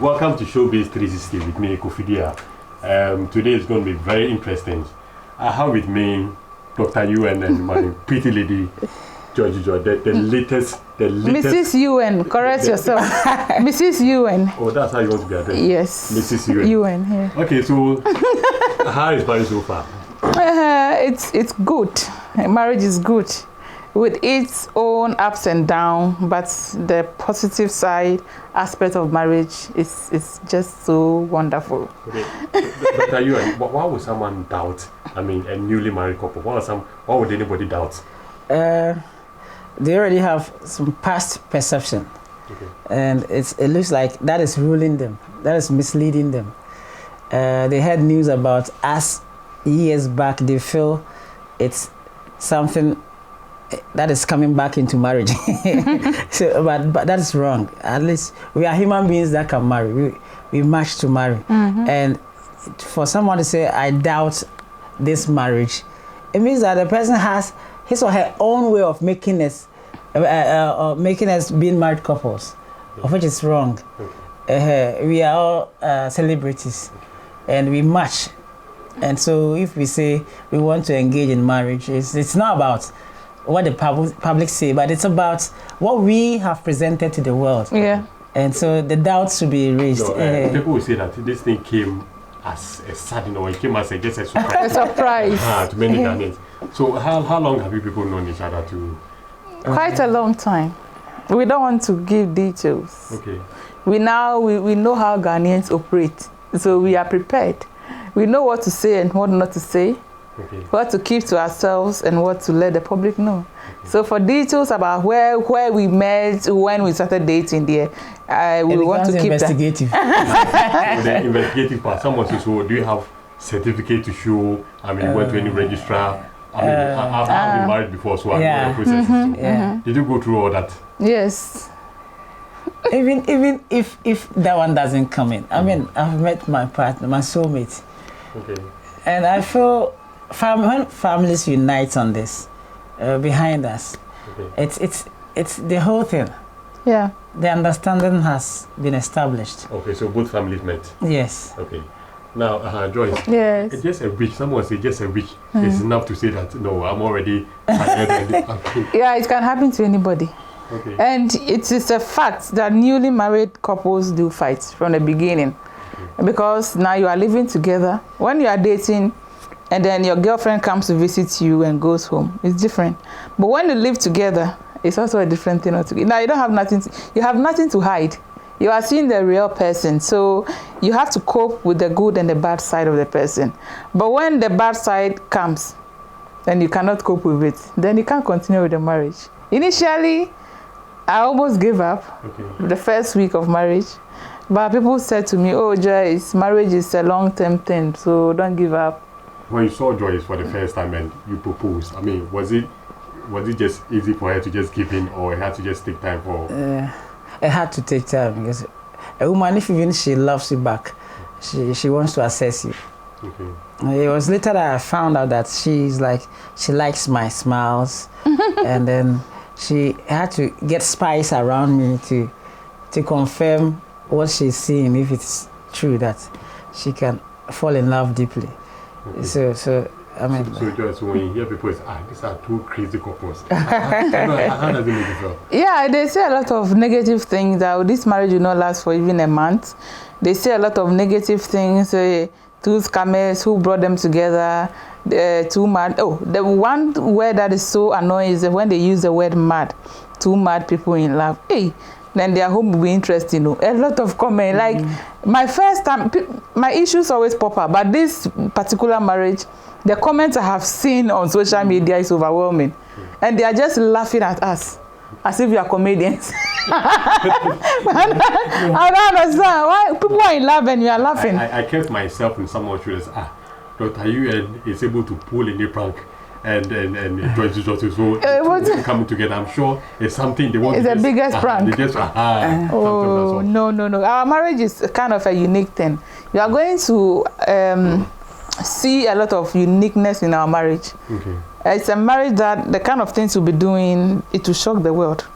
Welcome to Showbiz 360 with me, Kofidia. Today is going to be very interesting. I have with me Dr. UN and my pretty lady, Joyce Dzidzor, the latest. Mrs. UN, correct yourself. Mrs. UN. Oh, that's how you want to be addressed? Yes. Mrs. UN. UN, yeah. Okay, so how is marriage so far? It's good. Marriage is good, with its own ups and downs, but the positive side aspect of marriage is just so wonderful. Okay, Dr. UN, why would someone doubt? I mean, a newly married couple. Why would anybody doubt? They already have some past perception, and it looks like that is ruling them. That is misleading them. They had news about us years back. They feel it's something that is coming back into marriage. So, but that is wrong. At least we are human beings that can marry. We match to marry. And for someone to say, I doubt this marriage, it means that the person has his or her own way of making us being married couples, of which is wrong. We are all celebrities, and we match. And so if we say we want to engage in marriage, it's not about what the public say, but it's about what we have presented to the world. Yeah. And so the doubts should be raised. No, people will say that this thing came as a sudden, or it came as just a surprise. A surprise. To many Ghanaians. So how long have you people known each other to? Quite a long time. We don't want to give details. Okay. We know how Ghanaians operate, so we are prepared. We know what to say and what not to say, what to keep to ourselves and what to let the public know. So for details about where we met, when we started dating there, we want to keep investigative. That. The investigative part, someone says, so do you have certificate to show? I mean, went to any registrar? I mean, I've been married before, so I know the process. So did you go through all that? Yes. Even if that one doesn't come in, I mean, I've met my partner, my soulmate. Okay. And I feel when families unite on this, behind us, it's the whole thing. Yeah. The understanding has been established. Okay, so both families met. Yes. Okay. Now, Joyce. Yes. It's just a week. Someone say just a week is enough to say that no, I'm already tired. Yeah, it can happen to anybody. Okay. And it is a fact that newly married couples do fight from the beginning. Because now you are living together. When you are dating and then your girlfriend comes to visit you and goes home, it's different. But when you live together, it's also a different thing altogether. Now you don't have you have nothing to hide. You are seeing the real person. So you have to cope with the good and the bad side of the person. But when the bad side comes and you cannot cope with it, then you can't continue with the marriage. Initially, I almost gave up the first week of marriage. But people said to me, oh, Joyce, marriage is a long-term thing, so don't give up. When you saw Joyce for the first time and you proposed, I mean, was it just easy for her to just give in, or it had to just take time for? It had to take time, because a woman, if even she loves you back, she wants to assess you. Okay. It was later that I found out that she likes my smiles, and then she had to get spies around me to confirm what she's seeing, if it's true that she can fall in love deeply. So I mean. So Joyce, when you hear people say, these are two crazy couples, how does it make you feel? Yeah, they say a lot of negative things that this marriage will not last for even a month. They say a lot of negative things. Two scammers who brought them together. Two mad. Oh, the one word that is so annoying is when they use the word mad. Two mad people in love. Hey. Then their home will be interesting. A lot of comment. Like my first time, my issues always pop up, but this particular marriage, the comments I have seen on social media is overwhelming, and they are just laughing at us as if we are comedians. I don't understand why people are in love and you are laughing. I kept myself in someone's shoes. Dr. UN is able to pull any prank. And Joyce Dzidzor, so coming together, I'm sure it's something they want. It's the biggest prank. Oh no! Our marriage is kind of a unique thing. You are going to see a lot of uniqueness in our marriage. It's a marriage that the kind of things we'll be doing, it will shock the world.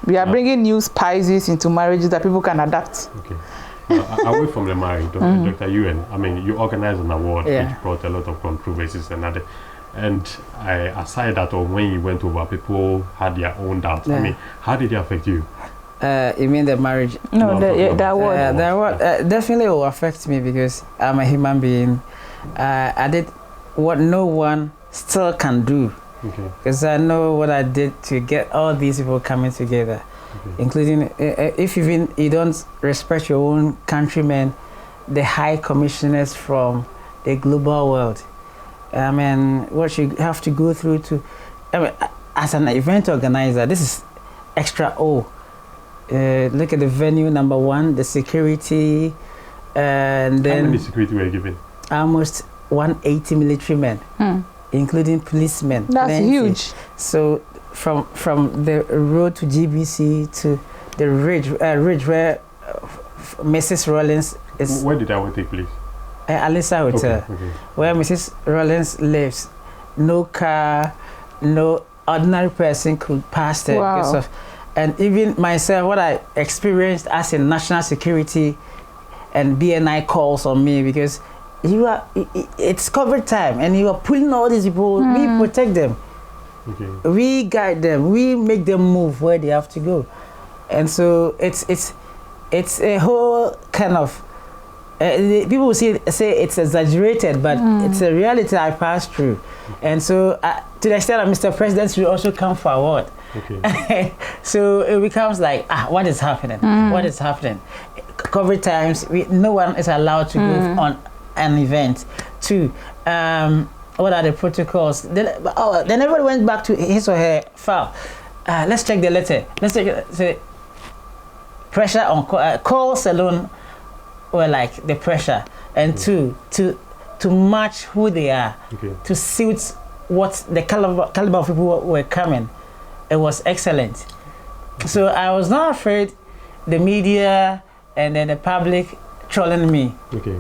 We are bringing new spices into marriages that people can adapt. Away from the marriage, Dr. Ewan, I mean, you organized an award which brought a lot of controversies and aside that, or when you went over, people had their own doubts. I mean, how did it affect you? You mean the marriage? No, the award. The award definitely will affect me because I'm a human being. I did what no one still can do. Because I know what I did to get all these people coming together, including if even you don't respect your own countrymen, the high commissioners from the global world. I mean, what you have to go through to, I mean, as an event organizer, this is extra O. Look at the venue, number one, the security, and then... How many security were you given? Almost 180 military men, including policemen. That's huge. So from the road to GBC to the ridge where Mrs. Rollins is... Where did that one take place? Alisa Hotel, where Mrs. Rollins lives. No car, no ordinary person could pass there. Wow. And even myself, what I experienced as a national security and BNI calls on me because it's covered time and you are pulling all these people, we protect them. We guide them, we make them move where they have to go. And so it's a whole kind of, people say it's exaggerated, but it's a reality I passed through. And so to the extent that Mr. President should also come forward. So it becomes like, what is happening? What is happening? Coverage times, no one is allowed to go on an event. Two, what are the protocols? Then everybody went back to his or her file. Let's check the letter. Let's check the pressure on calls alone were like the pressure. And two, to match who they are, to suit what the caliber of people were coming. It was excellent. So I was not afraid the media and then the public trolling me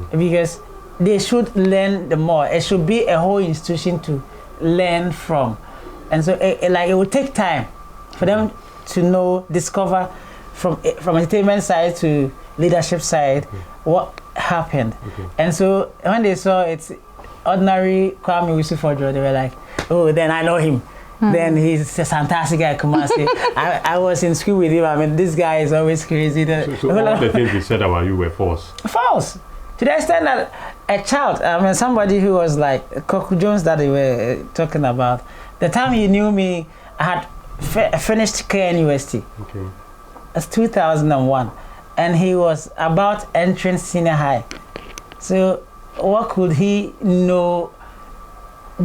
because they should learn the more. It should be a whole institution to learn from. And so it will take time for them to know, discover from entertainment side to leadership side what happened. And so when they saw it's ordinary Kwame Wisufodro, they were like, oh, then I know him. Then he's a fantastic guy, Kumasi. I was in school with him. I mean, this guy is always crazy. So all the things he said about you were false? False. To the extent that a child, I mean, somebody who was like Koku Jones that they were talking about, the time he knew me, I had finished KNUST. That's 2001. And he was about entering senior high. So what could he know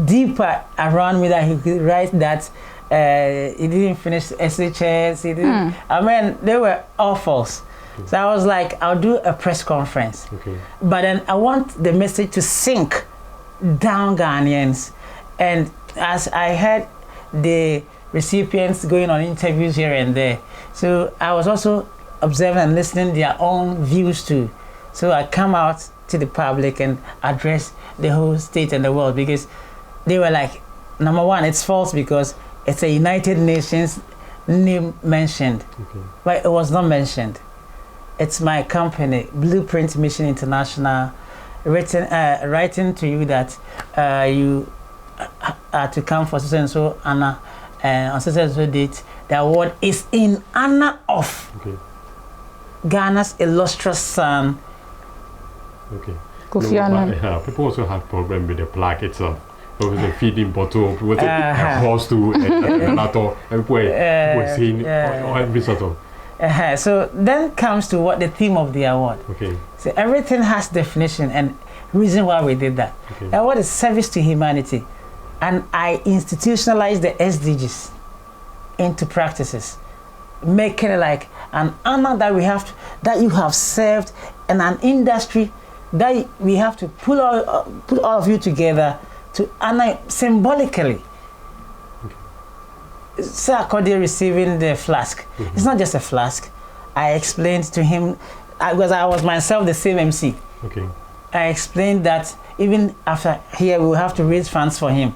deeper around me that he could write that he didn't finish SHS, he didn't, I mean, they were all false. So I was like, I'll do a press conference. But then I want the message to sink down Ghanaians. And as I had the recipients going on interviews here and there, so I was also observing and listening their own views too. So I come out to the public and address the whole state and the world because they were like, number one, it's false because it's a United Nations name mentioned, but it was not mentioned. It's my company, Blueprint Mission International, writing to you that you are to come for so and so honor, on so and so date. The award is in honor of Ghana's illustrious son. Kofi Annan. People also had problem with the plaque itself. There was a feeding bottle with a horse to a lato, and people were saying every sort of. So then comes to what the theme of the award. So everything has definition and reason why we did that. The award is service to humanity, and I institutionalized the SDGs into practices, making it like an honor that we have that you have served in an industry that we have to put all of you together to honor symbolically. Sir Cody receiving the flask. It's not just a flask. I explained to him, because I was myself the same MC. I explained that even after here we will have to raise funds for him.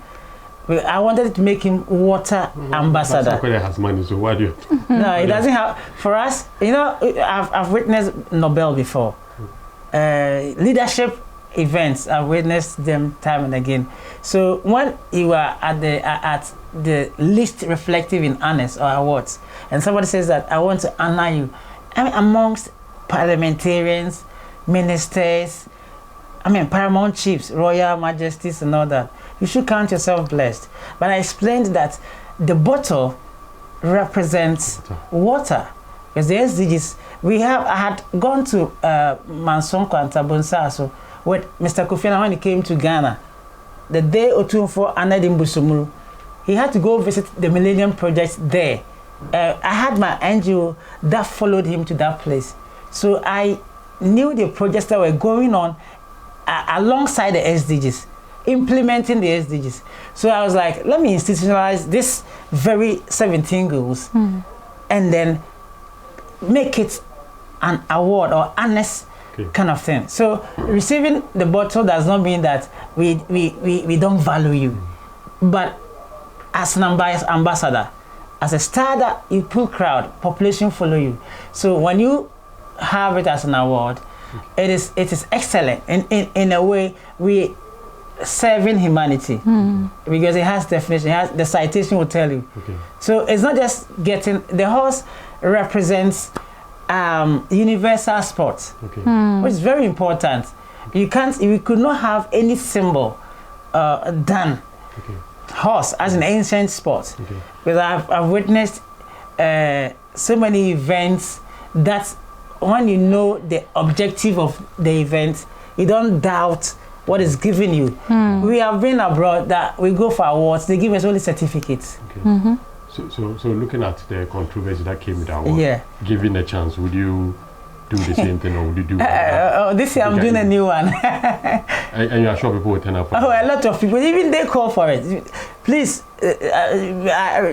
I wanted to make him water ambassador. Cody has money, so why do you? No, he doesn't have. For us, you know, I've witnessed Nobel before. leadership events. I've witnessed them time and again. So when you are at the least reflective in honors or awards, and somebody says that I want to honor you, I mean, amongst parliamentarians, ministers, paramount chiefs, royal majesties and all that, you should count yourself blessed. But I explained that the bottle represents water. Because the SDGs, I had gone to Mansonko and Tabonsaso with Mr. Kofi Annan when he came to Ghana. The day or two before Anadim Busumuru, he had to go visit the Millennium Project there. I had my NGO that followed him to that place. So I knew the projects that were going on alongside the SDGs, implementing the SDGs. So I was like, let me institutionalize this very 17 goals and then make it an award or honest kind of thing. So receiving the bottle does not mean that we don't value you. But as an ambassador, as a star that you pull crowd, population follow you. So when you have it as an award, it is excellent. In a way, we serving humanity because it has definition. The citation will tell you. So it's not just getting the horse represents universal sports, which is very important. We could not have any symbol done horse as an ancient sport, because I've witnessed so many events that when you know the objective of the event, you don't doubt what is given you. We have been abroad that we go for awards, they give us only certificates. So looking at the controversy that came with the award, given a chance, would you do the same thing, or would you do this year I'm doing a new one. And you are sure people will turn up for a lot of people, even they call for it. Please,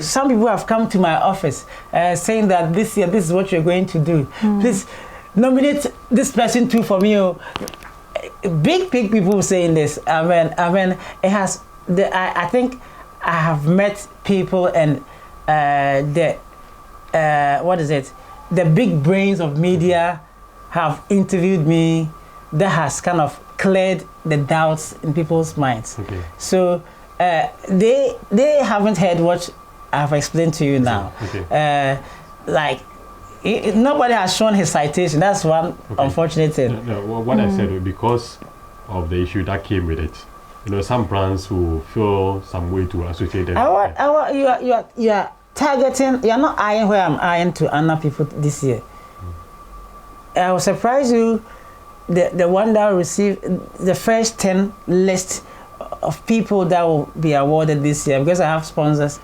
some people have come to my office saying that this year this is what you're going to do. Please nominate this person too for me. Big people saying this. It has I think I have met people and the big brains of media have interviewed me. That has kind of cleared the doubts in people's minds. So they haven't heard what I've explained to you now. Nobody has shown his citation. That's one unfortunate thing. What I said, because of the issue that came with it, some brands will feel some way to associate them. You are targeting. You are not eyeing where I'm eyeing to honor people this year. I will surprise you. The one that will receive the first 10 list of people that will be awarded this year, because I have sponsors.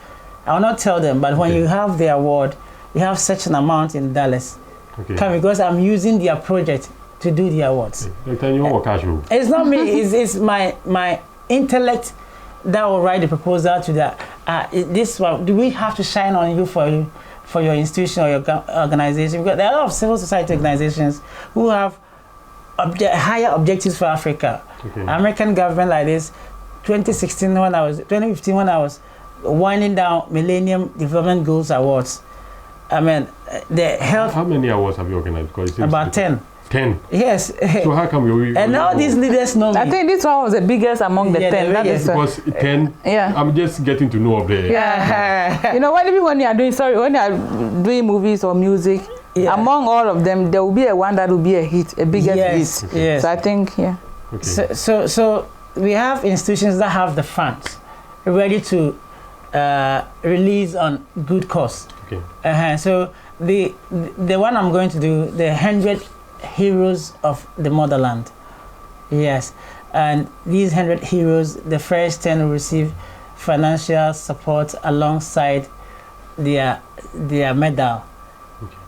I will not tell them, but when you have the award, you have such an amount in dollars. Because I'm using their project to do the awards. It's not me. It's my intellect that will write the proposal to that. This one, do we have to shine on you for your institution or your organization? Because there are a lot of civil society organizations who have higher objectives for Africa. American government like this. 2015 when I was winding down Millennium Development Goals Awards. The health. How many awards have you organized? About 10. 10. Yes. So how come you? And all these leaders know me. I think this one was the biggest among the 10. That is because 10. I'm just getting to know of the. When you are doing movies or music, among all of them, there will be one that will be a hit, a bigger hit. So I think, So we have institutions that have the funds ready to release on good cause. So the one I'm going to do, the 100 Heroes of the Motherland. Yes, and these 100 heroes, the first 10 will receive financial support alongside their medal.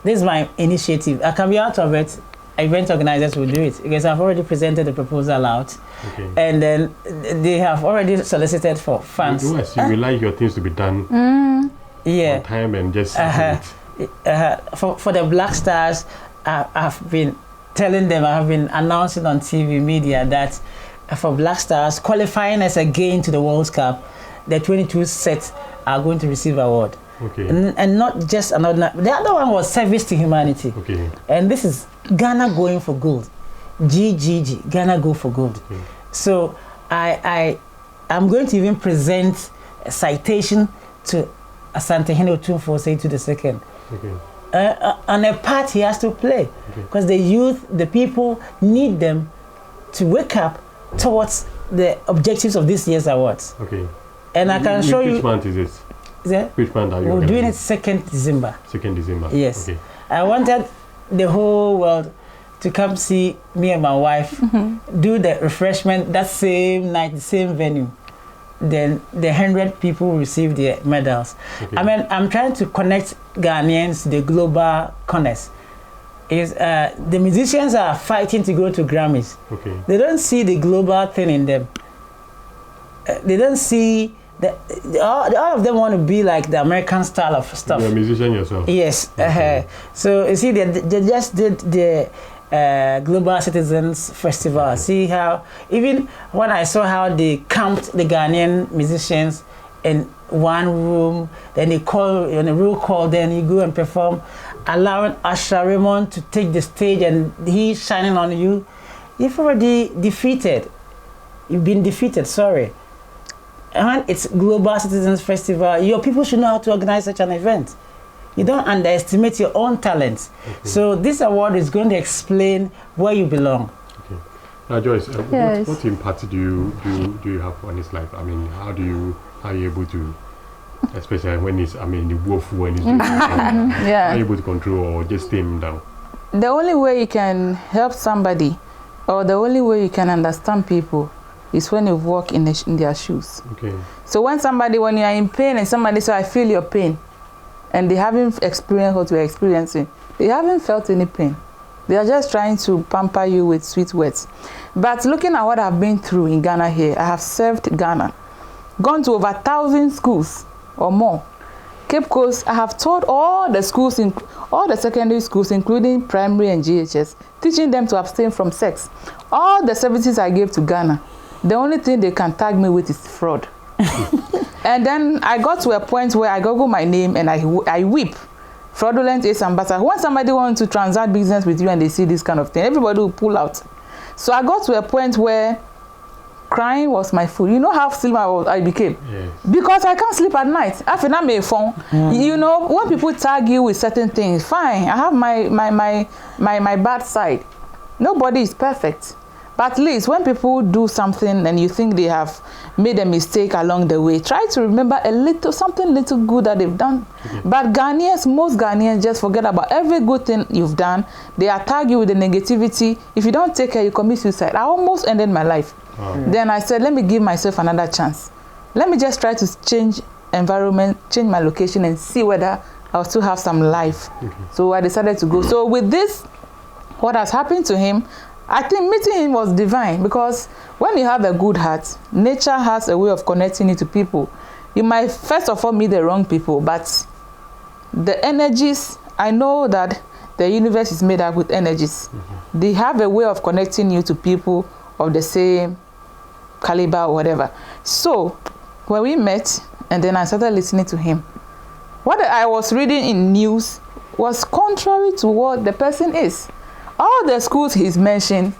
This is my initiative. I can be out of it. Event organizers will do it because I've already presented the proposal out, and then they have already solicited for funds. You would like your things to be done on time and just for the Black Stars. I've been telling them, I've been announcing on TV media that for Black Stars qualifying us again to the World Cup, the 22 sets are going to receive award. And not just another. The other one was service to humanity. And this is Ghana going for gold. GGG, Ghana Go for Gold. Okay. So I'm going to even present a citation to Asante Hene Otumfuo to the second. Okay. On a part he has to play, because the youth, the people need them to wake up towards the objectives of this year's awards. Okay. And I can show you. Which month is this? Which month are you? We're doing it 2nd December. 2nd December. Yes. Okay. I wanted the whole world to come see me and my wife do the refreshment that same night, the same venue. Then the 100 people receive their medals. Okay. I mean, I'm trying to connect Ghanaians to the global corners. The musicians are fighting to go to Grammys. Okay. They don't see the global thing in them. They don't see that all of them want to be like the American style of stuff. You're a musician yourself. Yes. Okay. So you see, they just did the Global Citizens Festival. See how, even when I saw how they camped the Ghanaian musicians in one room, then they call on a roll call, then you go and perform, allowing Usher Raymond to take the stage and he's shining on you. You've already defeated. You've been defeated, sorry. And it's Global Citizens Festival. Your people should know how to organize such an event. You don't underestimate your own talents. Okay. So this award is going to explain where you belong. Okay. Now, Joyce, yes. what impact do you have on his life? I mean, how are you able to, especially when he's, the wolf when he's doing yeah. How are you able to control or just tame him down? The only way you can help somebody, or the only way you can understand people, is when you walk in their shoes. Okay. So when you are in pain and somebody says, I feel your pain, and they haven't experienced what you're experiencing, they haven't felt any pain. They are just trying to pamper you with sweet words. But looking at what I've been through in Ghana here, I have served Ghana, gone to over 1,000 schools or more. Cape Coast, I have taught all the schools, all the secondary schools, including primary and GHS, teaching them to abstain from sex. All the services I gave to Ghana, the only thing they can tag me with is fraud. And then I got to a point where I Google my name and I weep. Fraudulent is ambassador. When somebody wants to transact business with you and they see this kind of thing, everybody will pull out. So I got to a point where crying was my food. You know how slim I became? Yes. Because I can't sleep at night. After that, my phone. You know, when people tag you with certain things, fine. I have my bad side. Nobody is perfect. But at least when people do something and you think they have made a mistake along the way, try to remember something little good that they've done. But most Ghanaians just forget about every good thing you've done. They attack you with the negativity. If you don't take care, you commit suicide. I almost ended my life. Then I said, let me give myself another chance. Let me just try to change environment, change my location, and see whether I'll still have some life. So I decided to go. So with this, what has happened to him, I think meeting him was divine, because when you have a good heart, nature has a way of connecting you to people. You might first of all meet the wrong people, but the energies, I know that the universe is made up with energies. They have a way of connecting you to people of the same caliber or whatever. So when we met, and then I started listening to him, what I was reading in news was contrary to what the person is. All the schools he's mentioned,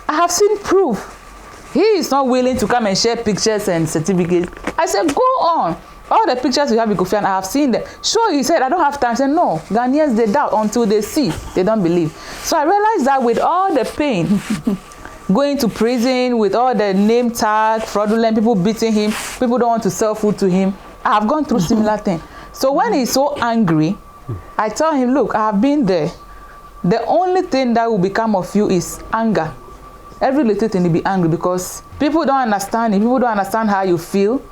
I have seen proof. He is not willing to come and share pictures and certificates. I said, go on. All the pictures you have in Kofi, I have seen them. Sure, he said, I don't have time. I said, no, Ghanaians, they doubt until they see. They don't believe. So I realized that with all the pain, going to prison, with all the name tag, fraudulent, people beating him, people don't want to sell food to him, I have gone through similar thing. So when he's so angry, I tell him, look, I have been there. The only thing that will become of you is anger. Every little thing will be angry, because people don't understand it. People don't understand how you feel.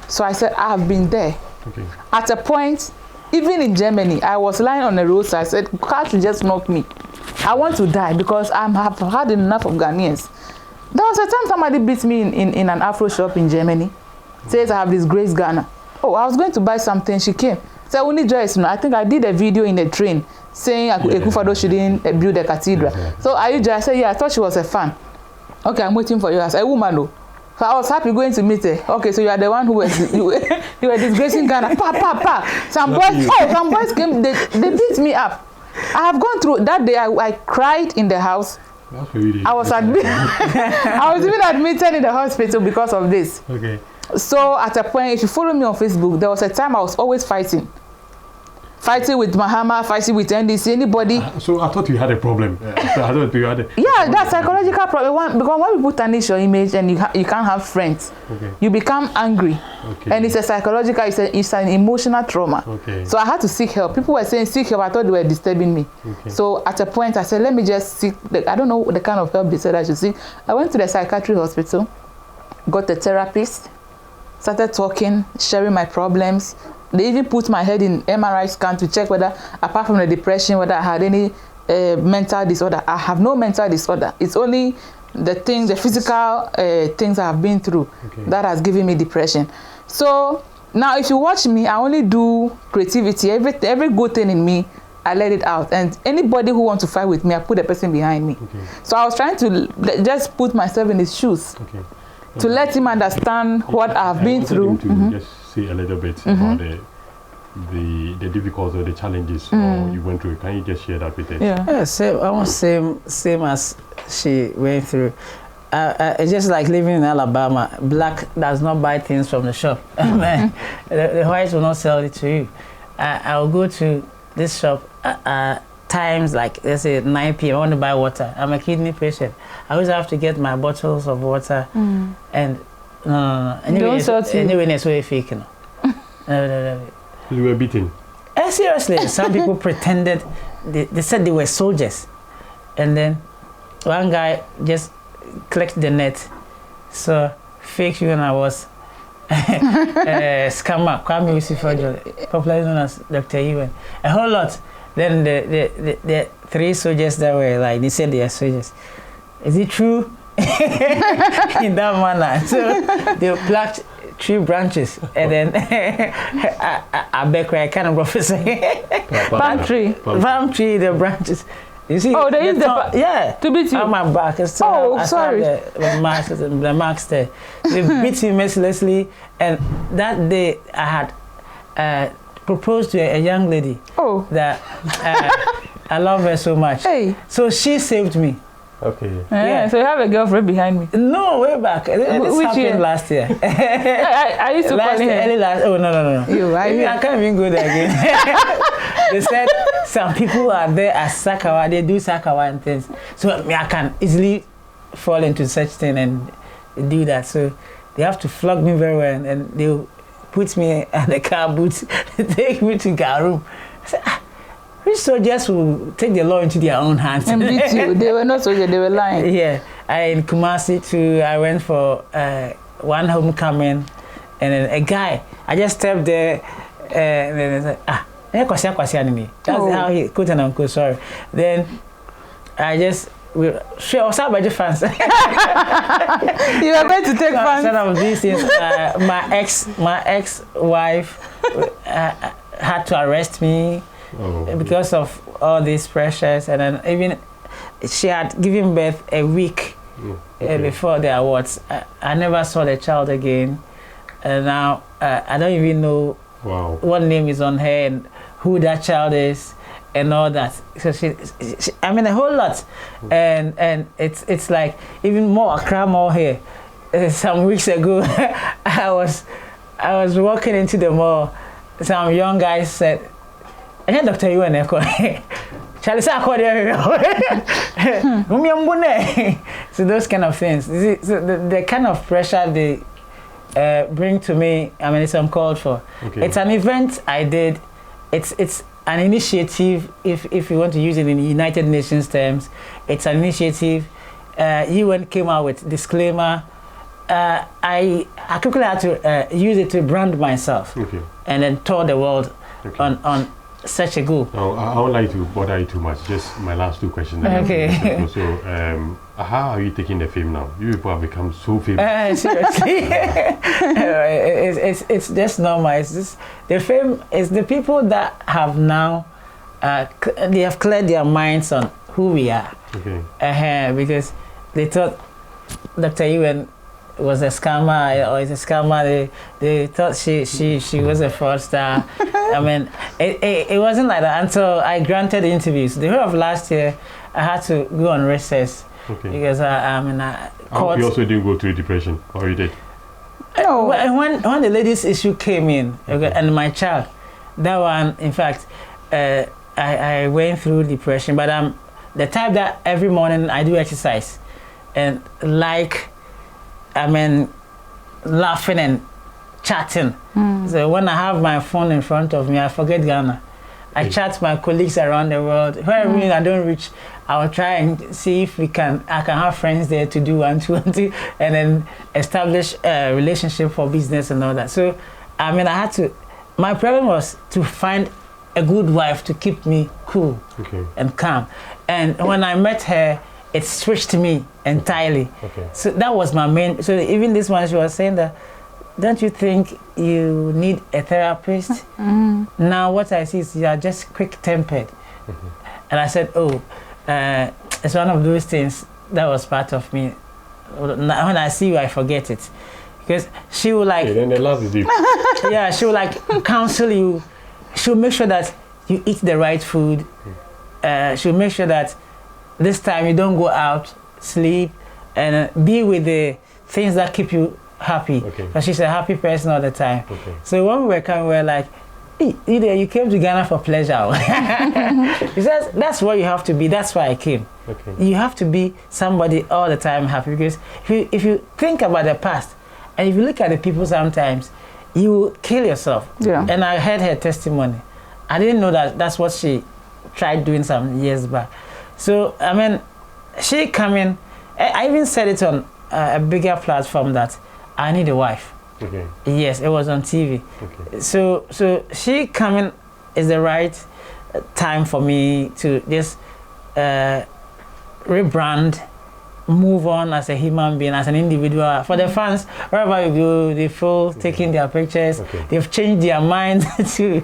So I said, I have been there. Okay. At a point, even in Germany, I was lying on the road. So I said, car should just knock me. I want to die because I have had enough of Ghanaians. There was a time somebody beat me in an Afro shop in Germany. Says I have disgraced Ghana. Oh, I was going to buy something. She came. Said, we need Joyce. I think I did a video in the train saying Akufo-Addo shouldn't build a cathedral. So are you Joyce? I said, yeah, I thought she was a fan. Okay, I'm waiting for you. I said, a woman though. So I was happy going to meet her. Okay, so you are the one who was you were disgracing Ghana. Some boys came, they beat me up. I have gone through that day. I cried in the house. That's really I was I was even admitted in the hospital because of this. Okay. So at a point, if you follow me on Facebook, there was a time I was always fighting with Mahama, fighting with NDC, anybody. So I thought you had a problem. So I thought you had a That's psychological problem. Because when people tarnish your image and you can't have friends, you become angry. And it's a psychological, it's an emotional trauma. So I had to seek help. People were saying seek help. I thought they were disturbing me. So at a point, I said, let me just seek. I don't know the kind of help they said I should seek. I went to the psychiatric hospital, got a therapist, started talking, sharing my problems. They even put my head in MRI scan to check whether, apart from the depression, whether I had any mental disorder. I have no mental disorder. It's only the physical things I have been through that has given me depression. So now if you watch me, I only do creativity. Every good thing in me, I let it out. And anybody who wants to fight with me, I put the person behind me. So I was trying to just put myself in his shoes to let him understand what I've been through. Just say a little bit about the difficulties or the challenges you went through. Can you just share that with us? Yeah, same as she went through. It's just like living in Alabama. Black does not buy things from the shop. The whites will not sell it to you. I'll go to this shop times like, let's say 9 p.m. I want to buy water. I'm a kidney patient. I always have to get my bottles of water. And no. Anyway, it's way fake. No. You were beaten? Seriously, some people pretended, they said they were soldiers. And then one guy just clicked the net. So fake you and I was scammer, Kwame Usifojo, popularly known as Dr. Ewan. A whole lot. Then the 3 soldiers that were like, they said they are soldiers. Is it true? In that manner. So they plucked 3 branches and then I beg I kind of prophesy. Palm tree, the branches. You see? Oh, they used to beat you on my back. It's still, sorry. The marks there. They beat me mercilessly, and that day I had proposed to a young lady. That I love her so much. So she saved me. Okay. So you have a girlfriend behind me? No, way back. This happened year? Last year. I used to call him. Oh no. I can't even go there again. They said some people are there as Sakawa. They do Sakawa and things. So I can easily fall into such thing and do that. So they have to flog me very well, and they'll put me at the car boot, take me to Garum. I said, which soldiers will take the law into their own hands? And beat you. They were not soldiers, they were lying. Yeah. In Kumasi too, I went for one homecoming, and then a guy, I just stepped there, and then I said, that's how he, quote and unquote, sorry. Then I just, I was out by the fans. You were going to take fans? Some of these things, my ex-wife had to arrest me. Because of all these pressures, and then even she had given birth a week before the awards. I never saw the child again, and now I don't even know what name is on her and who that child is and all that. So she I mean a whole lot, and it's like even more Accra more here. Some weeks ago, I was walking into the mall. Some young guy said, I had Dr. Ewan Charlie So those kind of things. So the kind of pressure they bring to me, I mean, it's uncalled for. It's an event I did. It's an initiative, if you want to use it in United Nations terms. It's an initiative. UN came out with disclaimer. I quickly had to use it to brand myself, and then tour the world on such a goal. No, I don't like to bother you too much. Just my last 2 questions. So, how are you taking the fame now? You people have become so famous. Seriously, it's just normal. It's just the fame is the people that have now they have cleared their minds on who we are. Because they thought Dr. Ewan was a scammer or is a scammer. They thought she was a fraudster. I mean, it wasn't like that until I granted interviews. The whole of last year, I had to go on recess Okay. Because I mean, you also didn't go through depression, or you did? No. When the ladies issue came in, okay, and my child, that one, in fact, I went through depression. But I'm the type that every morning I do exercise, and laughing and chatting. So when I have my phone in front of me, I forget Ghana. I chat my colleagues around the world. Where I don't reach, I will try and see if I can have friends there to do one, two, and then establish a relationship for business and all that. So, I mean, my problem was to find a good wife to keep me cool and calm. And when I met her, it switched me entirely. So that was my main, so even this one, she was saying that, don't you think you need a therapist? Now what I see is you are just quick-tempered. And I said, it's one of those things that was part of me. When I see you, I forget it. Because she will like... then they love you deep. Yeah, she will like counsel you. She'll make sure that you eat the right food. She'll make sure that this time you don't go out, sleep, and be with the things that keep you happy. Because she's a happy person all the time. So when we were coming, we were like, hey, you came to Ghana for pleasure. He says, that's what you have to be. That's why I came. You have to be somebody all the time happy. Because if you think about the past, and if you look at the people sometimes, you will kill yourself. And I heard her testimony. I didn't know that that's what she tried doing some years back. So, I mean, she came in, I even said it on a bigger platform that I need a wife. Yes, it was on TV. So she coming is the right time for me to just rebrand, move on as a human being, as an individual. For the fans, wherever you go, they feel taking their pictures. They've changed their mind to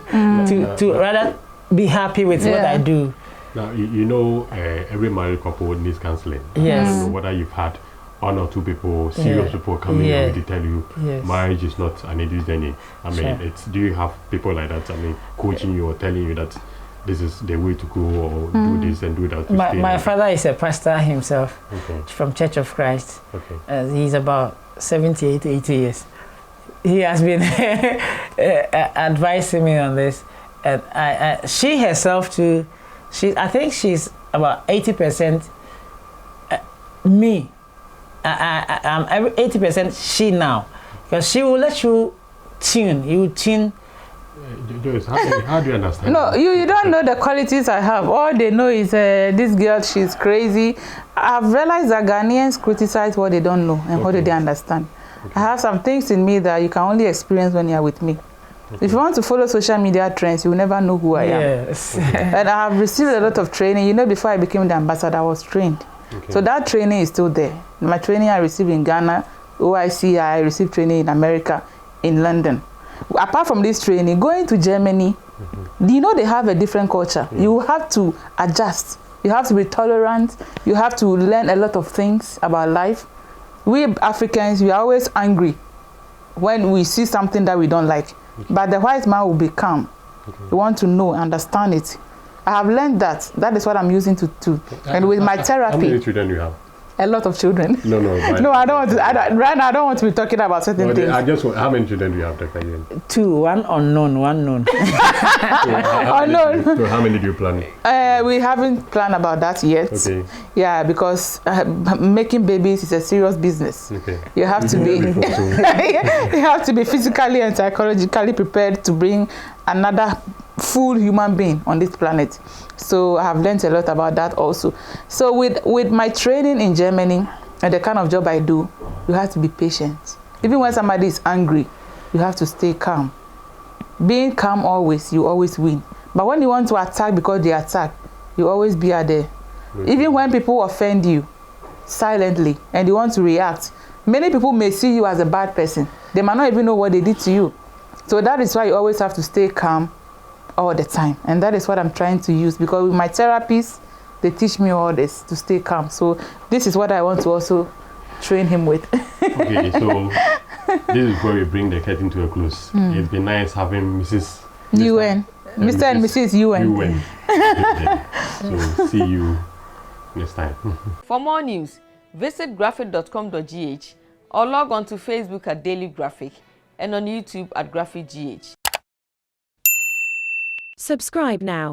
rather be happy with what I do. Now, you know, every married couple needs counseling. Yes. You know, whether you've had one or two people, serious people coming in to tell you marriage is not an easy journey. I mean, do you have people like that? I mean, coaching you or telling you that this is the way to go, or do this and do that? My father is a pastor himself from Church of Christ. He's about 78, 80 years. He has been advising me on this. And she herself too, I think she's about 80% me. I'm 80% she now, because she will let you tune. You tune. Joyce, how do you understand? No, you don't know the qualities I have. All they know is this girl, she's crazy. I've realized that Ghanaians criticize what they don't know and what they understand. I have some things in me that you can only experience when you're with me. If you want to follow social media trends, you will never know who I am. And I have received a lot of training. You know, before I became the ambassador, I was trained. So that training is still there. My training I received in Ghana, OIC, I received training in America, in London. Apart from this training, going to Germany, you know they have a different culture. You have to adjust. You have to be tolerant. You have to learn a lot of things about life. We Africans, we are always angry when we see something that we don't like. But the white man will be calm. You want to know, understand it. I have learned that. That is what I'm using to and with my therapy. How many children do you have? A lot of children. No. No, I don't want to. Right now, I don't want to be talking about certain things. I just want, how many children do you have, Dr. Yuen? 2, one unknown, one known. Unknown. So how many do you plan? We haven't planned about that yet. Yeah, because making babies is a serious business. You have to be you have to be physically and psychologically prepared to bring another full human being on this planet. So I have learned a lot about that also. So with my training in Germany and the kind of job I do, you have to be patient. Even when somebody is angry, you have to stay calm. Being calm always, you always win. But when you want to attack because they attack, you always be out there. Even when people offend you silently and you want to react, many people may see you as a bad person. They might not even know what they did to you. So that is why you always have to stay calm all the time. And that is what I'm trying to use, because with my therapists, they teach me all this, to stay calm. So this is what I want to also train him with. Okay, so this is where we bring the curtain to a close. It's been nice having Mrs. Yuen. Mr. and Mrs. Yuen. So see you next time. For more news, visit graphic.com.gh or log on to Facebook at Daily Graphic and on YouTube at GraphicGH. Subscribe now.